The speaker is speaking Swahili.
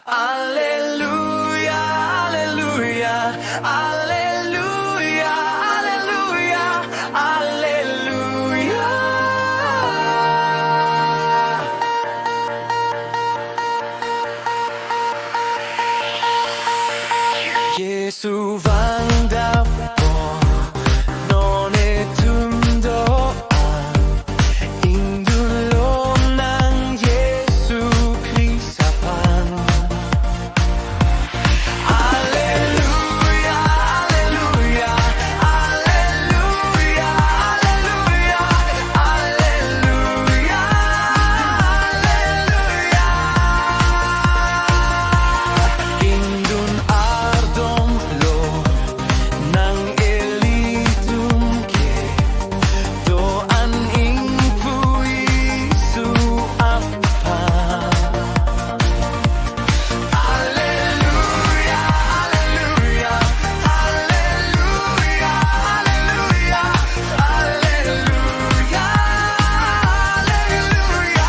Alleluia, alleluia, alleluia, alleluia, alleluia. Jisu vang dapo non'y tundoan, indulong ng Yesu Kristapan. Alleluia, alleluia, alleluia, alleluia, alleluia, alleluia. Indun ardom lo nang elitum ke doan ing puisu apa. Alleluia, alleluia, alleluia, alleluia, alleluia, alleluia.